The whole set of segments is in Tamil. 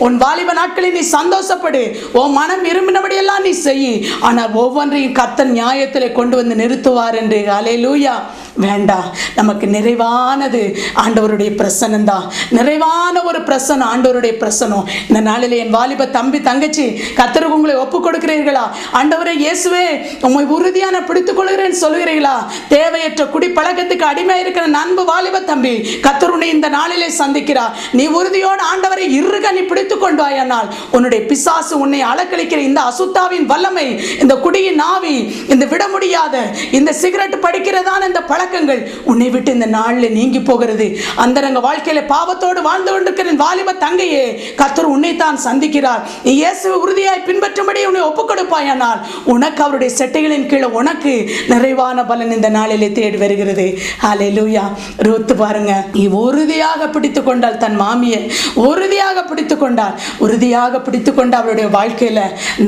உன் வாலிப நாட்களில் நீ சந்தோஷப்படு, உன் மனம் விரும்பினபடியெல்லாம் நீ செய். ஆனால் ஒவ்வொன்றையும் கர்த்தர் நியாயத்தில் கொண்டு வந்து நிறுத்துவார் என்று. அல்லேலூயா. வேண்டாம், நமக்கு நிறைவானது ஆண்டவருடைய பிரசன்னம் தான். நிறைவான ஒரு பிரசனம் ஆண்டவருடைய பிரசனம். இந்த நாளில் என் வாலிப தம்பி தங்கச்சி, கர்த்தருக்கு உங்களை ஒப்புக் கொடுக்கிறீர்களா? ஆண்டவரே இயேசுவே, உம்மை உறுதியான பிடித்துக் கொள்கிறேன் சொல்கிறீர்களா? தேவையற்ற குடி பழக்கத்துக்கு அடிமை இருக்கிற அன்பு வாலிப தம்பி, கர்த்தர் உன்னை இந்த நாளிலே சந்திக்கிறார். நீ உறுதியோடு ஆண்டவரை இறுக நீ பிடித்துக் கொண்டாயானால் உன்னுடைய பிசாசு உன்னை அலக்களிக்கிற இந்த அசுத்தாவின் வல்லமை, இந்த குடியின் ஆவி, இந்த விட முடியாத இந்த சிகரெட் படிக்கிறதான இந்த பழக்கங்கள் உன்னை விட்டு இந்த நாளில் நீங்கி போகிறது. அந்தரங்க வாழ்க்கையில பாவத்தோடு வாழ்ந்து கொண்டிருக்கிற வாலிப தங்கையே, கர்த்தர் உன்னை தான் சந்திக்கிறார். நீ இயேசுவை உறுதியாய் பின்பற்றும்படி உன்னை ஒப்புக் கொடுப்பாயானால் உனக்கு அவருடைய செட்டைகளின் கீழே உனக்கு நிறைவான பலன் இந்த நாளிலே தேடி வருகிறது. ஹல்லேலூயா. ரூத் பாருங்க, நீ உறுதியாக பிடித்துக் கொண்டால், தன் மாமியை உறுதியாக பிடித்துக் கொண்டால், உறுதியாக பிடித்துக் கொண்ட அவளுடைய வாழ்க்கையில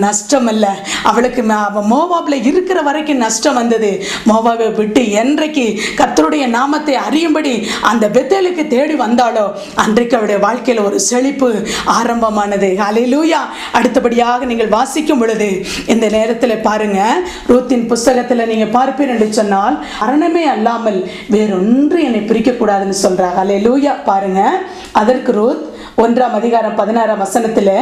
நஷ்டம் அல்ல. அவளுக்கு மோவாப்ல இருக்கிற வரைக்கும் நஷ்டம் வந்தது. மோவாபை விட்டு என்றைக்கு கர்த்தருடைய நாமத்தை அறியும்படி அந்த பெத்தேலுக்கு தேடி வந்தாலோ அன்றைக்கு அவருடைய வாழ்க்கையில் ஒரு செழிப்பு ஆரம்பமானது. ஹல்லேலூயா. அடுத்தபடியாக நீங்கள் வாசிக்கும் பொழுது இந்த நேரத்தில் பாருங்க, ரூத்தின் புஸ்தகத்தில் நீங்க பார்ப்பீர் என்று சொன்னால், மரணமே அல்லாமல் வேறொன்று என்னை பிரிக்க கூடாதுன்னு சொல்றாங்க. ஹல்லேலூயா. பாருங்க, அதற்கு ரூத் 1ஆம் அதிகாரம் 16ஆம் வசனத்தில்,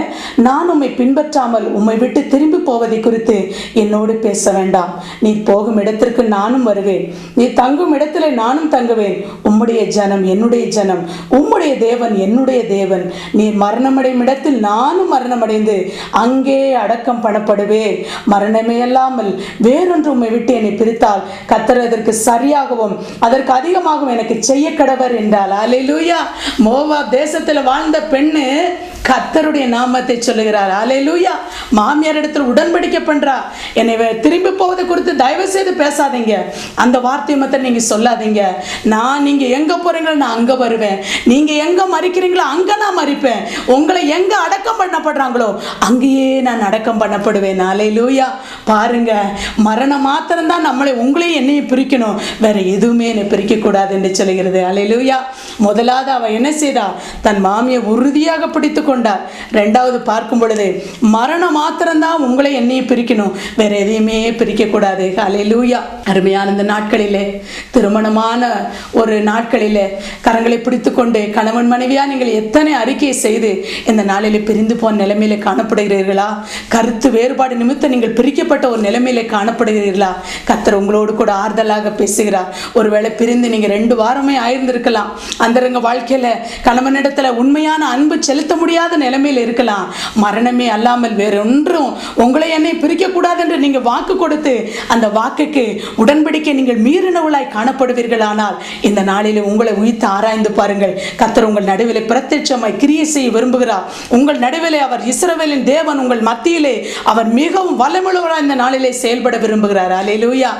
நான் உம்மை பின்பற்றாமல் உம்மை விட்டு திரும்பி போவதை குறித்து என்னோடு பேச வேண்டாம். நீ போகும் இடத்திற்கு நானும் வருவேன், நீ தங்கும் இடத்துல நானும் தங்குவேன். உம்முடைய ஜனம் என்னுடைய ஜனம், உம்முடைய தேவன் என்னுடைய தேவன். நீ மரணமடையும் இடத்தில் நானும் மரணமடைந்து அங்கே அடக்கம் பண்ணப்படுவேன். மரணமே அல்லாமல் வேறொன்று உம்மை விட்டு என்னை பிரித்தால் கர்த்தர் அதற்கு சரியாகவும் அதற்கு அதிகமாகவும் எனக்கு செய்ய கடவர் என்றால். அல்லேலூயா. மோவாப் தேசத்தில் வாழ்ந்த பெண்ணு கர்த்தருடைய நாமத்தை சொல்லுகிறார். அல்லேலூயா. மாமியார் இடத்துல உடன்படிக்கை பண்றா, என்னை திரும்பி போவதை குறித்து தயவு செய்து பேசாதீங்க, அந்த வார்த்தையை மட்டும் நீங்க சொல்லாதீங்க. நீங்க எங்க போறீங்களோ நான் அங்க வருவேன், நீங்க எங்க மறிக்கிறீங்களோ அங்க நான் மறிப்பேன், உங்களை எங்க அடக்கம் பண்ணப்படுறாங்களோ அங்கேயே நான் அடக்கம் பண்ணப்படுவேன். அல்லேலூயா. பாருங்க, மரணம் மாத்திரம்தான் நம்மளை உங்களையும் என்னையும் பிரிக்கணும், வேற எதுவுமே என்னை பிரிக்க கூடாது என்று சொல்லுகிறது. அல்லேலூயா. முதலாவது அவ என்ன செய்தா? தன் மாமியை உறுதியாக பிடித்து கொண்டார். இரண்டாவது பார்க்கும் பொழுது, மரணம் மாத்திரம்தான் உங்களை என்னையும் பிரிக்கணும், வேற எதையுமே பிரிக்க கூடாது. அல்லேலூயா. அருமையான இந்த நாட்களிலே, திருமணமான ஒரு நாட்களிலே கரங்களை பிடித்து கொண்டு கணவன் மனைவியா நீங்கள் எத்தனை அறிக்கையை செய்து இந்த நாளிலே பிரிந்து போன நிலைமையில காணப்படுகிறீர்களா? கருத்து வேறுபாடு நிமித்தம் நீங்கள் பிரிக்கப்பட்ட ஒரு நிலைமையில காணப்படுகிறீர்களா? கர்த்தர் உங்களோடு கூட ஆறுதலாக பேசுகிறார். ஒருவேளை பிரிந்து நீங்க 2 வாரமே ஆயிருந்திருக்கலாம். அந்தரங்க வாழ்க்கையில கணவனிடத்துல உண்மையான அன்பு செலுத்த முடியாத நிலைமையில் இருக்கலாம். மரணமே அல்லாமல் வேற ஒன்றும் உங்களை என்னை பிரிக்க கூடாது என்று நீங்க வாக்கு கொடுத்து அந்த வாக்குக்கு உடன்படிக்கை நீங்கள் மீறினவளாய் காணப்படுவீர்கள். ஆனால் இந்த நாளில் உங்களை உயிர்த்து ஆராய்ந்து பாருங்கள். கர்த்தர் உங்கள் நடுவிலே பிரத்யட்சமாய் கிரியை செய்ய விரும்புகிறார். உங்கள் நடுவிலே அவர் இஸ்ரவேலின் தேவன், உங்கள் மத்தியிலே அவர் மிகவும் வல்லமையுள்ளவராய் இந்த நாளிலே செயல்பட விரும்புகிறார். அல்லேலூயா.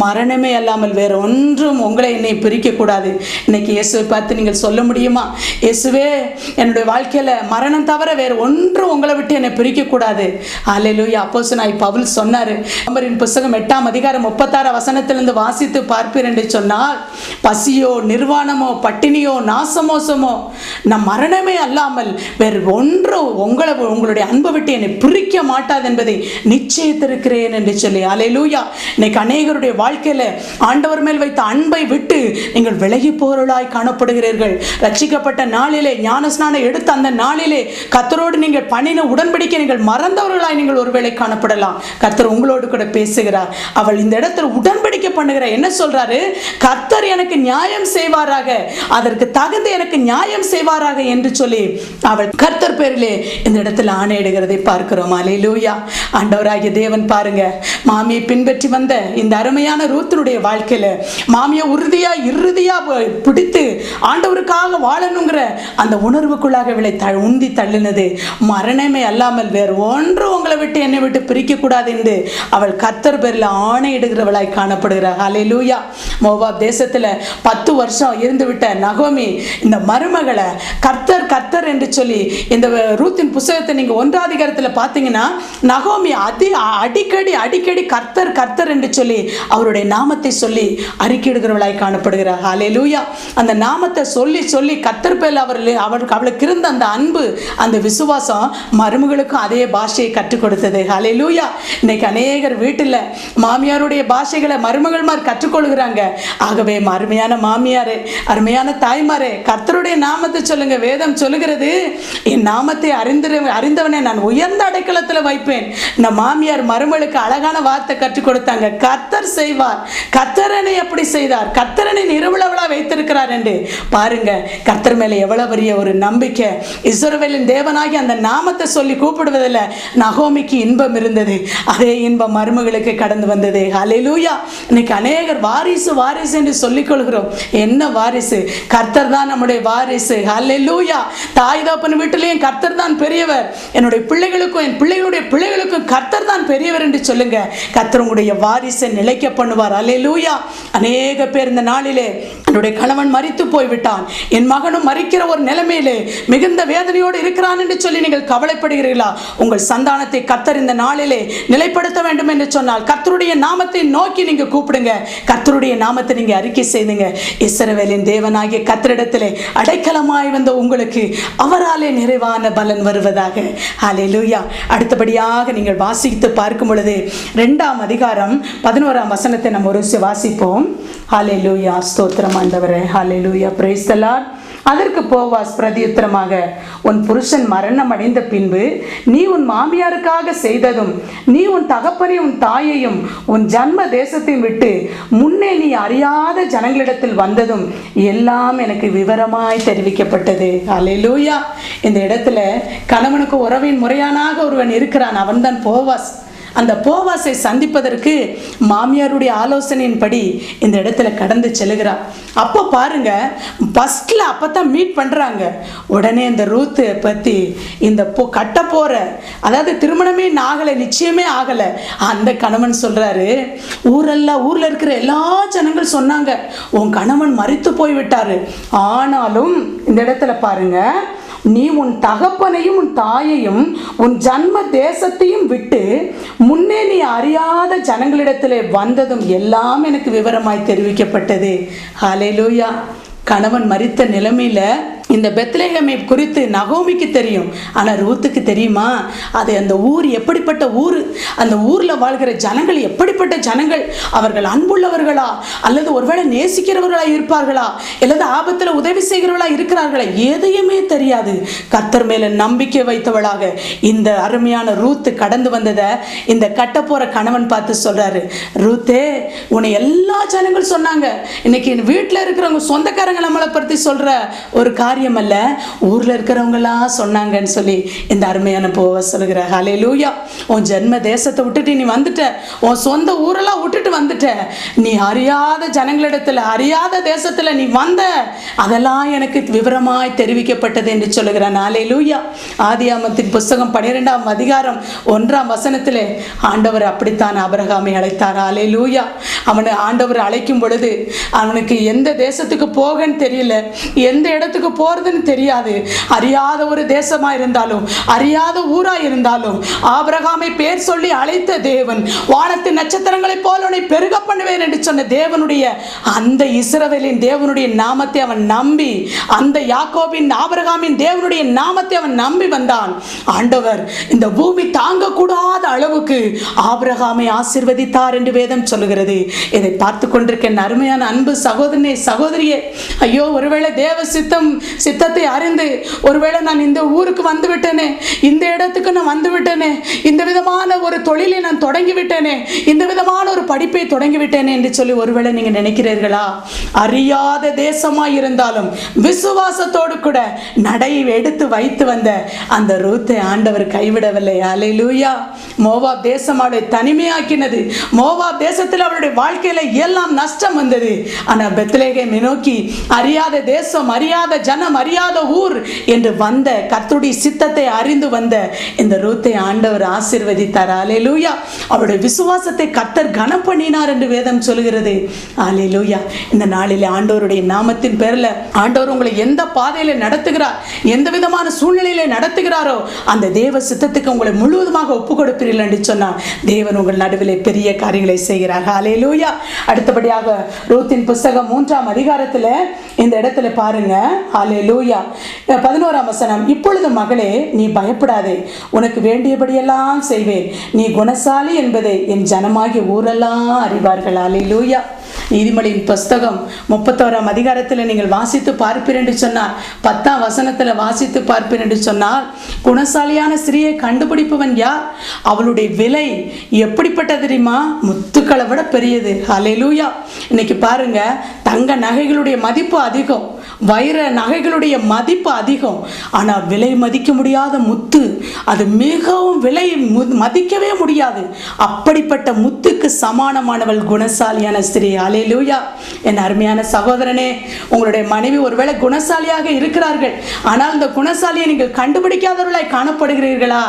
மரணமே அல்லாமல் வேற ஒன்றும் உங்களை என்னை பிரிக்க கூடாது. இன்னைக்கு இயேசுவை பார்த்து நீங்கள் சொல்ல முடியுமா? இயேசுவே, என்னுடைய வாழ்க்கையில மரணம் தவிர வேற ஒன்றும் உங்களை விட்டு என்னை பிரிக்க கூடாது. அல்லேலூயா. அப்போஸ்தலனாகிய பவுல் சொன்னாரு, ரோமரின் புத்தகம் 8ஆம் அதிகாரம் 36 வசனத்திலிருந்து வாசித்து பார்ப்பீர் என்று சொன்னால், பசியோ நிர்வாணமோ பட்டினியோ நாசமோசமோ நம் மரணமே அல்லாமல் வேறு ஒன்றும் உங்களுடைய அன்பை விட்டு என்னை பிரிக்க மாட்டாது என்பதை நிச்சயித்திருக்கிறேன் என்று சொல்லி. அல்லேலூயா. இன்னைக்கு அநேகருடைய வாழ்க்கையில ஆண்டவர் மேல் வைத்த அன்பை விட்டு நீங்கள் விலகி போறவர்களாய் காணப்படுகிறீர்கள். ரட்சிக்கப்பட்ட நாளிலே, ஞானஸ்நானம் எடுத்த அந்த நாளிலே கர்த்தரோடு நீங்கள் பண்ணின உடன்படிக்கை நீங்கள் மறந்தவர்களாய் நீங்கள் ஒருவேளை காணப்படலாம். கர்த்தர் உங்களோடு கூட பேசுகிறார். அவள் இந்த இடத்துல உடன்படிக்கை பண்ணுகிறார். என்ன சொல்றாரு? கர்த்தர் எனக்கு நியாயம் செய்வாராக, அதற்கு தகுந்த எனக்கு நியாயம் செய்வாராக என்று சொல்லி அவள் கர்த்தர் பேரிலே இந்த இடத்துல ஆணையிடுகிறதை பார்க்கிறோம். அல்லேலூயா. ஆண்டவராகிய தேவன் பாருங்க, மாமியை பின்பற்றி வந்த இந்த அருமையான ரூத்தினுடைய வாழ்க்கையில மாமியை உறுதியா இறுதியா பிடித்து ஆண்டவருக்காக வாழணுங்கிற அந்த உணர்வுக்குள்ளாக விளை உந்தி தள்ளினது. மரணமே அல்லாமல் வேறு ஒன்று உங்களை விட்டு என்னை விட்டு பிரிக்க கூடாது என்று அவள் கர்த்தர் பேரில் ஆணையிடுகிறவளாய் காணப்படுகிறார். அல்லேலூயா. மோவாப் தேசத்துல 10 வருஷம் இருந்து விட்ட நகோமி இந்த மருமகளை கர்த்தர் கர்த்தர் என்று சொல்லி, இந்த ரூத்தின் புத்தகத்தை நீங்க 1ஆம் அதிகாரத்தில் பார்த்தீங்கன்னா, நகோமி அடிக்கடி கர்த்தர் கர்த்தர் என்று சொல்லி அவருடைய நாமத்தை சொல்லி அறிக்கையிடுகிறவளாய் காணப்படுகிறார். அல்லேலூயா. அந்த நாமத்தை சொல்லி சொல்லி கர்த்தர் பேரில் அவளுக்கு இருந்த அந்த அன்பு, அந்த விசுவாசம் மருமகளுக்கும் அதே பாஷையை கற்றுக் கொடுத்தது. ஹல்லேலூயா. இன்னைக்கு அநேகர் வீட்டில் மாமியாருடைய பாஷைகளை மருமகள்மார் கற்றுக்கொள்கிறாங்க. ஆகவே அருமையான மாமியாரே, அருமையான தாய்மாரே, கர்த்தருடைய நாமத்தை சொல்லுங்க. வேதம் சொல்லுகிறது, என் நாமத்தை அறிந்தவனை நான் உயர்ந்த அடைக்கலத்தில் வைப்பேன். இந்த மாமியார் மருமகளுக்கு அழகான வார்த்தை கற்றுக் கொடுத்தாங்க. கர்த்தர் செய்வார், கர்த்தரனை எப்படி செய்தார், கர்த்தரனை நிறுவலவளா வைத்திருக்கிறார் என்று பாருங்க. கர்த்தர் மேல எவ்வளவு பெரிய ஒரு நம்பிக்கை. இஸ்ரவேலின் தேவனாகி அந்த நாமத்தை சொல்லி கூப்பிடுவதில் நகோமிக்கு இன்பம் இருந்தது. அதே இன்பம் மருமகளுக்கு கடந்து வந்தது. ஹல்லேலூயா. இன்னைக்கு அநேகர் வாரிசு வாரிசு என்று சொல்லிக் கொள்கிறோம். என்ன வாரிசு? கர்த்தர் தான் நம்முடைய வாரிசு. ஹல்லேலூயா. தாய் தகப்பன் வீட்டிலேயும் கர்த்தர் தான் பெரியவர். என்னுடைய பிள்ளைகளுக்கும் என் பிள்ளைகளுடைய பிள்ளைகளுக்கும் கர்த்தர் தான் பெரியவர் என்று சொல்லுங்க. கர்த்தர் உங்களுடைய வாரிசை நிலைக்க பண்ணுவார். ஹல்லேலூயா. அநேக பேர் இந்த நாளிலே என்னுடைய கணவன் மரித்து போய்விட்டான், என் மகனும் மரிக்கிற ஒரு நிலைமையிலே மிகுந்த வேதனையோடு இருக்கிறான் என்று சொல்லி நீங்கள் கவலைப்படுகிறீர்களா? உங்கள் சந்தானத்தை கர்த்தர் இந்த நாளிலே நிலைப்படுத்த வேண்டும் என்று சொன்னால் கர்த்தருடைய நாமத்தை நோக்கி நீங்க கூப்பிடுங்க. கர்த்தருடைய நாமத்தை நீங்க அறிக்கை செய்துங்க. இஸ்ரவேலின் தேவனாகிய கர்த்தரிடத்திலே அடைக்கலமாய் வந்த உங்களுக்கு அவராலே நிறைவான பலன் வருவதாக. ஹல்லேலூயா. அடுத்தபடியாக நீங்கள் வாசித்து பார்க்கும் பொழுது 2ஆம் அதிகாரம் 11ஆம் வசனத்தை நம்ம ஒரு வாசிப்போம். ஹல்லேலூயா. ஸ்தோத்திரம் ஆண்டவரே. ஹல்லேலூயா. Praise the Lord. அதற்கு போவாஸ் பிரதியுத்தரமாக, உன் புருஷன் மரணம் அடைந்த பின்பு நீ உன் மாமியாருக்காக செய்ததும், நீ உன் தகப்பனை உன் தாயையும் உன் ஜன்ம தேசத்தையும் விட்டு முன்னே நீ அறியாத ஜனங்களிடத்தில் வந்ததும் எல்லாம் எனக்கு விவரமாய் தெரிவிக்கப்பட்டது. ஹல்லேலூயா. இந்த இடத்துல கணவனுக்கு உறவின் முறையானாக ஒருவன் இருக்கிறான். அவன்தான் போவாஸ். அந்த போவாசை சந்திப்பதற்கு மாமியாருடைய ஆலோசனையின்படி இந்த இடத்துல கடந்து செல்கிறார். அப்போ பாருங்க, ஃபர்ஸ்ட்ல அப்பதான் மீட் பண்றாங்க. உடனே இந்த ரூத்தை பத்தி இந்த கட்ட போற, அதாவது திருமணமே ஆகலை, நிச்சயமே ஆகலை, அந்த கணவன் சொல்றாரு, ஊர்ல இருக்கிற எல்லா ஜனங்கள் சொன்னாங்க உன் கணவன் மரித்து போய்விட்டாரு. ஆனாலும் இந்த இடத்துல பாருங்க, நீ உன் தகப்பனையும் உன் தாயையும் உன் ஜன்ம தேசத்தையும் விட்டு முன்னே நீ அறியாத ஜனங்களிடத்திலே வந்ததும் எல்லாம் எனக்கு விவரமாய் தெரிவிக்கப்பட்டது. ஹல்லேலூயா. கணவன் மரித்த நிலைமையில இந்த பெத்லெகேமை குறித்து நகோமிக்கு தெரியும், ஆனால் ரூத்துக்கு தெரியுமா? அது அந்த ஊர் எப்படிப்பட்ட ஊர், அந்த ஊர்ல வாழ்கிற ஜனங்கள் எப்படிப்பட்ட ஜனங்கள், அவர்கள் அன்புள்ளவர்களா அல்லது ஒருவேளை நேசிக்கிறவர்களா இருப்பார்களா, அல்லது ஆபத்தில் உதவி செய்கிறவர்களா இருக்கிறார்களா, எதையுமே தெரியாது. கர்த்தர் மேல நம்பிக்கை வைத்தவளாக இந்த அருமையான ரூத்து கடந்து வந்ததை இந்த கட்ட போற கணவன் பார்த்து சொல்றாரு, ரூத்தே, உன்னை எல்லா ஜனங்கள் சொன்னாங்க, இன்னைக்கு வீட்டில் இருக்கிறவங்க சொந்தக்காரங்க நம்மளை பற்றி சொல்ற ஒரு காரியம் அல்ல, ஊர்ல இருக்கிறவங்களாம் சொன்னாங்கன்னு சொல்லி இந்த அருமையான போவாஸ் சொல்லுகிற. ஹல்லேலூயா. உன் ஜென்ம தேசத்தை விட்டுட்டு நீ வந்துட்ட, உன் சொந்த ஊரெல்லாம் விட்டுட்டு வந்துட்ட, நீ அறியாத ஜனங்களிடத்துல அறியாத தேசத்துல நீ வந்த, அதெல்லாம் எனக்கு விவரமாய் தெரிவிக்கப்பட்டது என்று சொல்லுகிறான். ஹல்லேலூயா. ஆதியாகமத்தின் புஸ்தகம் 12ஆம் அதிகாரம் 1ஆம் வசனத்திலே ஆண்டவர் அப்படித்தான் ஆபிரகாமை அழைத்தார். ஹல்லேலூயா. அவனை ஆண்டவர் அழைக்கும் பொழுது அவனுக்கு எந்த தேசத்துக்கு போகன்னு தெரியல, எந்த இடத்துக்கு போறதுன்னு தெரியாது. அறியாத ஒரு தேசமா இருந்தாலும் அறியாத ஊரா இருந்தாலும் ஆபிரகாமை பேர் சொல்லி அழைத்த தேவன், வானத்து நட்சத்திரங்களை போல உன்னை பெருக பண்ணுவேன் என்று சொன்ன தேவனுடைய அந்த இஸ்ரவேலின் தேவனுடைய நாமத்தை அவன் நம்பி, அந்த யாக்கோபின் ஆபிரகாமின் தேவனுடைய நாமத்தை அவன் நம்பி வந்தான். ஆண்டவர் இந்த பூமி தாங்கக்கூடாத அளவுக்கு ஆபிரகாமை ஆசீர்வதித்தார் என்று வேதம் சொல்லுகிறது. இதை பார்த்து கொண்டிருக்க அருமையான அன்பு சகோதரனே, சகோதரியே, ஐயோ, ஒருவேளை தேவ சித்தத்தை அறிந்து ஒருவேளை நான் இந்த ஊருக்கு வந்து விட்டேனே, இந்த இடத்துக்கு நான் வந்து விட்டேனே, இந்த விதமான ஒரு தொழிலை நான் தொடங்கி விட்டேனே, இந்த விதமான ஒரு படிப்பை தொடங்கி விட்டேனே என்று சொல்லி ஒருவேளை நீங்க நினைக்கிறீர்களா? அறியாத தேசமாய் இருந்தாலும் விசுவாசத்தோடு கூட நடை எடுத்து வைத்து வந்த அந்த ரூத்தை ஆண்டவர் கைவிடவில்லை. ஹல்லேலூயா. மோவாப் தேசம் அவளை தனிமையாக்கினது. மோவாப் தேசத்தில் அவளுடைய வாழ்க்கையில எல்லாம் நஷ்டம் வந்தது. ஆனால் பெத்லெகேமை நோக்கி அறியாத தேசம், அறியாத ஜனம், அறியாத ஊர் என்று வந்த கர்த்தருடைய சித்தத்தை அறிந்து வந்த இந்த ரூத்தை ஆண்டவர் ஆசீர்வதித்தார். அல்லேலூயா. அவருடைய விசுவாசத்தை கர்த்தர் கனம் பண்ணினார் என்று வேதம் சொல்கிறது. அல்லேலூயா. இந்த நாளிலே ஆண்டவருடைய நாமத்தின் பேரில் ஆண்டவர் உங்களை எந்த பாதையில நடத்துகிறார், எந்த விதமான சூழ்நிலையில நடத்துகிறாரோ அந்த தேவ சித்தத்துக்கு உங்களை முழுவதுமாக ஒப்பு கொடுப்பீர்கள் என்று சொன்னார். தேவன் உங்கள் நடுவிலே பெரிய காரியங்களை செய்கிறார். அல்லேலூயா. அடுத்தபடியாக ரூத்தின் புஸ்தகம் 3ஆம் அதிகாரத்தில் இந்த இடத்துல பாருங்க. அல்லேலூயா. 11ஆம் வசனம். இப்பொழுது மகளே, நீ பயப்படாதே, உனக்கு வேண்டியபடியெல்லாம் செய்வேன், நீ குணசாலி என்பதை என் ஜனமாகிய ஊரெல்லாம் அறிவார்கள். அல்லேலூயா. நீதிமொழியின் புஸ்தகம் 31ஆம் அதிகாரத்தில் நீங்கள் வாசித்து பார்ப்பீர் என்று சொன்னார். 10ஆம் வசனத்தில் வாசித்து பார்ப்பீர் என்று சொன்னால், குணசாலியான ஸ்திரீயை கண்டுபிடிப்பவன் யார், அவளுடைய விலை எப்படிப்பட்டது தெரியுமா, முத்துக்களை விட பெரியது. அல்லேலூயா. இன்னைக்கு பாருங்க, தங்க நகைகளுடைய மதிப்பு அதிகம், வைர நகைகளுடைய மதிப்பு அதிகம், ஆனால் விலை மதிக்க முடியாத முத்து, அது மிகவும் விலை மதிக்கவே முடியாது. அப்படிப்பட்ட முத்துக்கு சமானமானவள் குணசாலியான ஸ்திரீ. அல்லேலூயா. என் அருமையான சகோதரனே, உங்களுடைய மனைவி ஒருவேளை குணசாலியாக இருக்கிறார்கள், ஆனால் இந்த குணசாலியை நீங்கள் கண்டுபிடிக்காதவர்களாய் காணப்படுகிறீர்களா?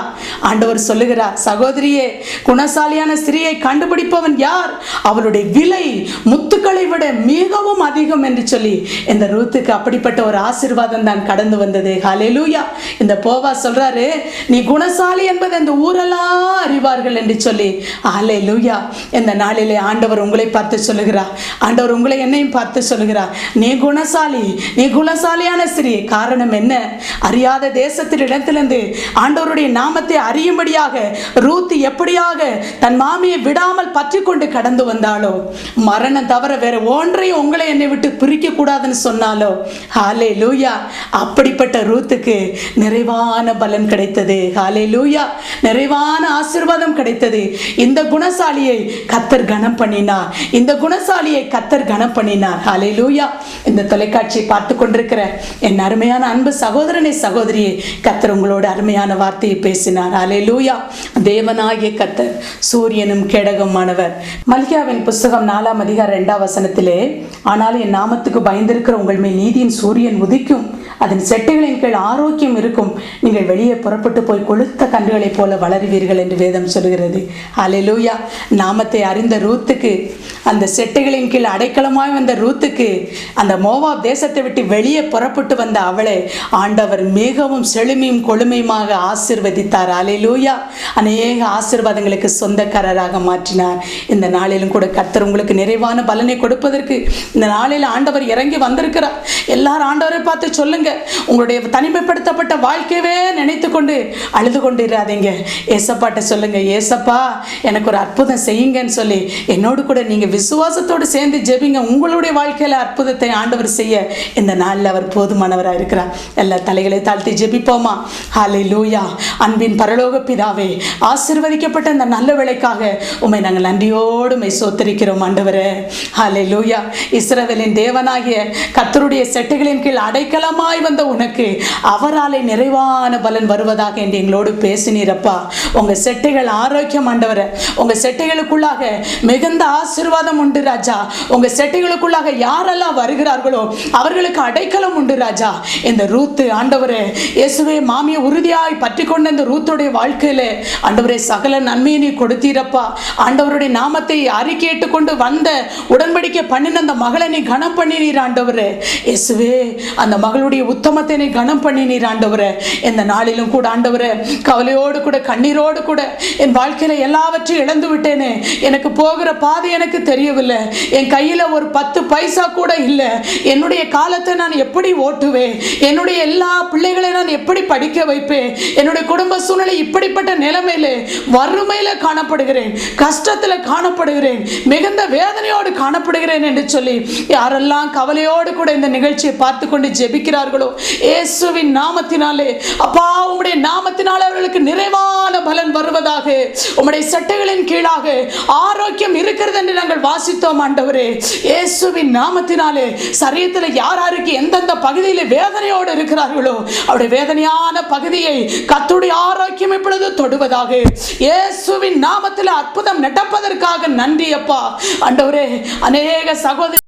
ஆண்டவர் சொல்லுகிறார், சகோதரியே, குணசாலியான ஸ்திரீயை கண்டுபிடிப்பவன் யார், அவளுடைய விலை முத்துக்களை விட மிகவும் அதிகம் என்று சொல்லி இந்த ரூத்துக்கு அப்படிப்பட்ட ஒரு ஆசீர்வாதம் தான் கடந்து வந்தது. ஹல்லேலூயா. இந்த போவா சொல்றாரு, நீ குணசாலி என்பதை இந்த ஊரெல்லாம் அறிவார்கள் என்று சொல்லி. ஹல்லேலூயா. இந்த நாளிலே ஆண்டவர் உங்களை பார்த்து சொல்லுகிறார், ஆண்டவர் உங்களை என்னையும் பார்த்து சொல்லுகிறார், நீ குணசாலி, நீ குணசாலியான ஸ்திரீ. காரணம் என்ன? அறியாத தேசத்தில் இடத்திலிருந்து ஆண்டவருடைய நாமத்தை அறியும்படியாக ரூத் எப்படியாக தன் மாமியை விடாமல் பற்றி கொண்டு கடந்து வந்தாலோ, மரணம் தவிர வேற ஒன்றையும் உங்களை என்னை விட்டு பிரிக்க கூடாதுன்னு சொன்னாலோ, ஹல்லேலூயா, அப்படிப்பட்ட ரூத்துக்கு நிறைவான பலன் கிடைத்தது. ஹல்லேலூயா. நிறைவான ஆசீர்வாதம் கிடைத்தது. இந்த குணசாலியை கர்த்தர் கனம் பண்ணினார், இந்த குணசாலியை கர்த்தர் கனம் பண்ணினார். ஹல்லேலூயா. இந்த தொலைக்காட்சியை பார்த்து கொண்டிருக்கிற என் அருமையான அன்பு சகோதரனை சகோதரியே, கர்த்தர் உங்களோட அருமையான வார்த்தையை பேசினார். ஹல்லேலூயா. தேவனாகிய கர்த்தர் சூரியனும் கேடகமானவர். மல்கியாவின் புஸ்தகம் 4ஆம் அதிகாரம் 2ஆம் வசனத்திலே, ஆனாலும் என் நாமத்துக்கு பயந்திருக்கிற உங்கள் மேல் நீதியின் சூரியன் உதிக்கும், அதன் செட்டைகளின் கீழ் ஆரோக்கியம் இருக்கும், நீங்கள் வெளியே புறப்பட்டு போய் கொளுத்த கன்றுகளைப் போல வளருவீர்கள் என்று வேதம் சொல்கிறது. அல்லேலூயா. நாமத்தை அறிந்த ரூத்துக்கு, அந்த செட்டைகளின் கீழ் அடைக்கலமாய் வந்த ரூத்துக்கு, அந்த மோவாப் தேசத்தை விட்டு வெளியே புறப்பட்டு வந்த அவளை ஆண்டவர் மிகவும் செழுமையும் கொழுமையுமாக ஆசீர்வதித்தார். அல்லேலூயா. அநேக ஆசீர்வாதங்களுக்கு சொந்தக்காரராக மாற்றினார். இந்த நாளிலும் கூட கர்த்தர் உங்களுக்கு நிறைவான பலனை கொடுப்பதற்கு இந்த நாளில் ஆண்டவர் இறங்கி வந்திருக்கிறார். எல்லாரும் ஆண்டவரை பார்த்து சொல்லுங்க, உங்களுடைய தனிமைப்படுத்தப்பட்ட வாழ்க்கையவே நினைத்து கொண்டு அழுது கொண்டு இராதீங்க. ஏசப்பாட்ட சொல்லுங்க, ஏசப்பா எனக்கு ஒரு அற்புதம் செய்யுங்கன்னு சொல்லி என்னோடு கூட நீங்க விசுவாசத்தோடு சேர்ந்து ஜெபிங்க. உங்களுடைய வாழ்க்கையில அற்புதத்தை ஆண்டவர் செய்ய இந்த நாளில் அவர் போதுமானவராக இருக்கிறார். எல்லா தலைகளை தாழ்த்தி ஜெபிப்போமா? ஹல்லேலூயா. அன்பின் பரலோக பிதாவே, ஆசீர்வதிக்கப்பட்ட இந்த நல்ல வேளைக்காக உம்மை நாங்கள் நன்றியோடு உம்மை சோத்தரிக்கிறோம் ஆண்டவரே. ஹல்லேலூயா. இஸ்ரவேலின் தேவனாகிய கர்த்தருடைய செட்டைகளின் கீழ் அடைக்கலமாய் வந்த உனக்கு அவராலே நிறைவான பலன் வருவதாக என்று எங்களோடு பேசினீரப்பா. உங்க செட்டைகள் ஆரோக்கியம் ஆண்டவரே. உங்க செட்டைகளுக்குள்ளாக மிகுந்த ஆசீர்வாதம் உண்டு ராஜா. உங்க செட்டைகளுக்குள்ளாக யாரெல்லாம் வருகிறார்களோ அவர்களுக்கு அடைக்கலம் உண்டு ராஜா. இந்த ரூத்து ஆண்டவரே, இயேசுவே மாமியை உறுதியாய் பற்றி கொண்ட இந்த ரூத்துடைய வாழ்க்கையில ஆண்டவரே சகல நன்மையை நீ கொடுத்தீரப்பா. ஆண்டவருடைய நாமத்தை அறிக்கையிட்டு கொண்டு வந்த உடன்படிக்கை பண்ணின அந்த மகளை நீ கனம் பண்ணினீர் ஆண்டவரே. இயேசுவே, அந்த மகளுடைய உத்தமத்தை நீ கனம் பண்ணினீர் ஆண்டவரே. இந்த நாளிலும் கூட ஆண்டவரே, கவலையோடு கூட கண்ணீரோடு கூட என் வாழ்க்கையில எல்லாவற்றையும் இழந்து விட்டேனே, எனக்கு போகிற பாதை எனக்கு தெரியவில்லை, என் கையில ஒரு 10 பைசா கூட இல்லை, என்னுடைய காலத்தை நான் எப்படி ஓட்டுவேன், என்னுடைய எல்லா பிள்ளைகளை நான் எப்படி படிக்க வைப்பேன், என்னுடைய குடும்ப சூழ்நிலை இப்படிப்பட்ட நிலைமையில வறுமையில காணப்படுகிறேன், கஷ்டத்துல காணப்படுகிறேன், மிகுந்த வேதனையோடு காணப்படுகிறேன் என்று சொல்லி யாரெல்லாம் கவலையோடு கூட இந்த நிகழ்ச்சியை பார்த்து கொண்டு ஜெபிக்கிறார்களோ, இயேசுவின் நாமத்தினாலே அப்பா, உம்முடைய நாமத்தினாலே அவர்களுக்கு நிறைவான பலன் வருவதாக. உம்முடைய சட்டைகளின் கீழாக ஆரோக்கியம் இருக்கிறது என்று நாங்கள் வாசித்தோம் ஆண்டவரே. இயேசுவின் நாமத்தினாலே சரீரத்தில் யார் யாருக்கு எந்தெந்த பகுதியில் வேதனையோடு இருக்கிறார்களோ அவருடைய வேதனையான பகுதியை கர்த்தருடைய ஆரோக்கியம் இப்பொழுது தொடுவதாக. இயேசுவின் நாமத்தில் அற்புதம் நடப்பதற்காக நன்றி அப்பா. ஆண்டவரே, அநேக சகோதரி